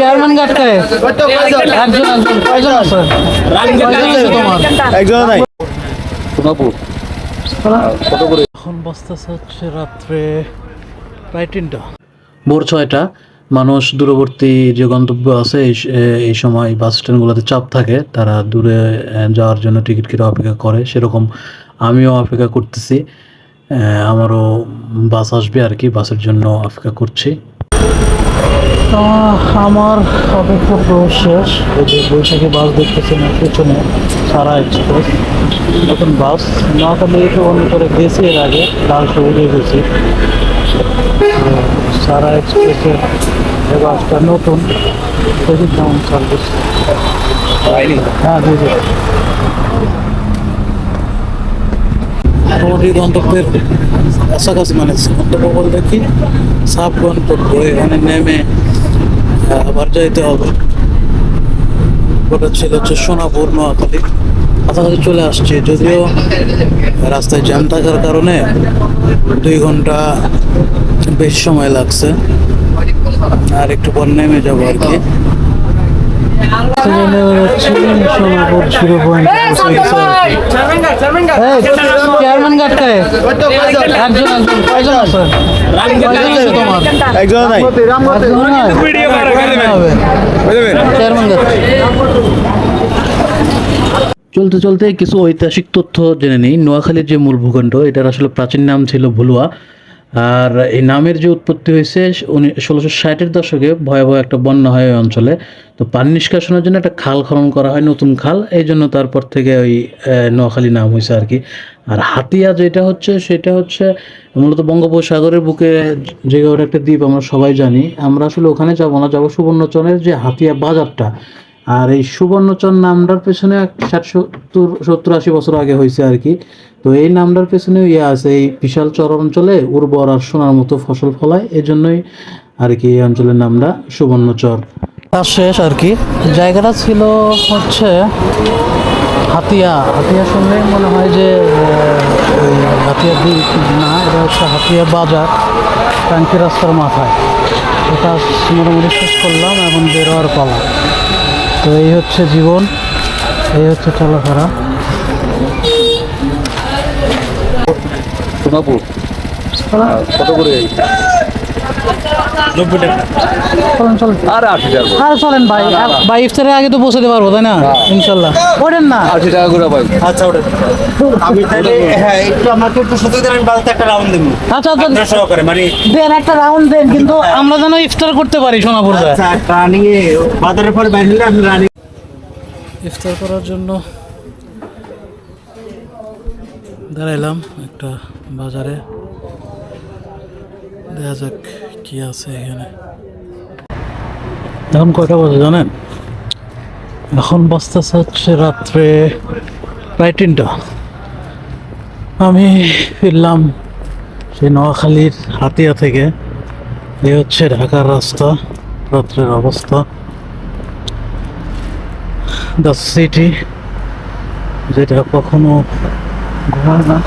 Chairman গাটকে একজন একজন কয়জন আছে তোমার একজন নাই। এখন বাজতেছে হচ্ছে রাত্রে প্রায় 3টা, ভোর 6টা। মানুষ দূরবর্তী যে গন্তব্য আছে এই সময় বাস স্ট্যান্ডগুলোতে চাপ থাকে, তারা দূরে যাওয়ার জন্য টিকিট কেটে অপেক্ষা করে। সেরকম আমিও অপেক্ষা করতেছি, আমারও বাস আসবে আর কি, বাসের জন্য অপেক্ষা করছি। আমার অপেক্ষা পুরো শেষ। এই যে বৈশাখী বাস দেখতেছেন পেছনে, সারা এক্সপ্রেস নতুন বাস। নোয়াখালী অন্য করে গেছি এর আগে, লাল সবুজে গেছি। সারা এক্সপ্রেসের এই বাসটা নতুন, দেখি কেমন সার্ভিস। হ্যাঁ দিদি, আমাদের গন্তব্যের কাছাকাছি, মানে গন্তব্য বলতে কি সাব গন্তব্য। এখানে নেমে আবার যাইতে হবে। ওটা ছিল হচ্ছে সোনাপুর, নোয়াখালী। কাছাকাছি চলে আসছে, যদিও রাস্তায় জ্যাম থাকার কারণে 2 ঘন্টা বেশি সময় লাগছে। আর একটু পর নেমে যাবো আর কি। সোনাপুর 0.চেয়ারম্যান গাটকে একজন একজন কয়জন আছে তোমার একজন নাই। চেয়ারম্যান গাট। চলতে চলতে কিছু ঐতিহাসিক তথ্য জেনে নিই। নোয়াখালীর যে মূল ভূখণ্ড, এটার আসলে প্রাচীন নাম ছিল ভুলুয়া। আর এই নামের যে উৎপত্তি হয়েছে 1660-এর দশকে ভয়াবহ একটা বন্যা হয় ওই অঞ্চলে। তো পানি নিষ্কাশনের জন্য একটা খাল খনন করা হয়, নতুন খাল। এই জন্য তারপর থেকে ওই নোয়াখালী নাম হয়েছে আর কি। আর হাতিয়া যেটা হচ্ছে, সেটা হচ্ছে মূলত বঙ্গোপসাগরের বুকে যে একটা দ্বীপ, আমরা সবাই জানি। আমরা আসলে ওখানে যাবো না, যাবো সুবর্ণচরের যে হাতিয়া বাজারটা। আর এই সুবর্ণচর নামটার পেছনে 60-70-80 বছর আগে হয়েছে আর কি। তো এই নামটার পেছনে আছে, এই বিশাল চর অঞ্চলে উর্বর আর সোনার মতো ফসল ফলায়, এই জন্যই আর কি এই অঞ্চলের নামটা সুবর্ণচর। তার শেষ আর কি। জায়গাটা ছিল হচ্ছে হাতিয়া। হাতিয়া শুনলেই মনে হয় যে ওই হাতিয়া দ্বীপ না, এটা হচ্ছে হাতিয়া বাজার, টাঙ্কি রাস্তার মাথায়। এটা মোটামুটি শেষ করলাম, এখন বেরোয়ার পালা। তো এই হচ্ছে জীবন, এই হচ্ছে চলাফেরা। সোনাপুর কত করে? 90 টাকা। চলেন চলেন, আর 80 টাকা। আরে চলেন ভাই, ভাই ইফতারের আগে তো পৌঁছাতে পারবো, তাই না? ইনশাল্লাহ। ওঠেন না, 80 টাকা করে ভাই। আচ্ছা ওটা আমি তাহলে হ্যাঁ একটু আমাকে একটু সুযোগ দেন, আমি বাজাতে একটা রাউন্ড দেবো। আচ্ছা আচ্ছা আপনার সহকারে মানে দেন, একটা রাউন্ড দেন, কিন্তু আমরা যেন ইফতার করতে পারি সোনাপুর যায়। আচ্ছা রানিং এ বাজারের পরে বাইরে হলে আমি রানিং ইফতার করার জন্য দাঁড়াইলাম একটা বাজারে। দেখা যাক কি আছে এখানে। এখন কয়টা বাজে জানেন? এখন বাজতেছে হচ্ছে রাত্রে প্রায় 3টা। আমি ফিরলাম সেই নোয়াখালীর হাতিয়া থেকে। এ হচ্ছে ঢাকার রাস্তা, রাত্রের অবস্থা। দ্য সিটি, যেটা কখনো ঘুমায় না।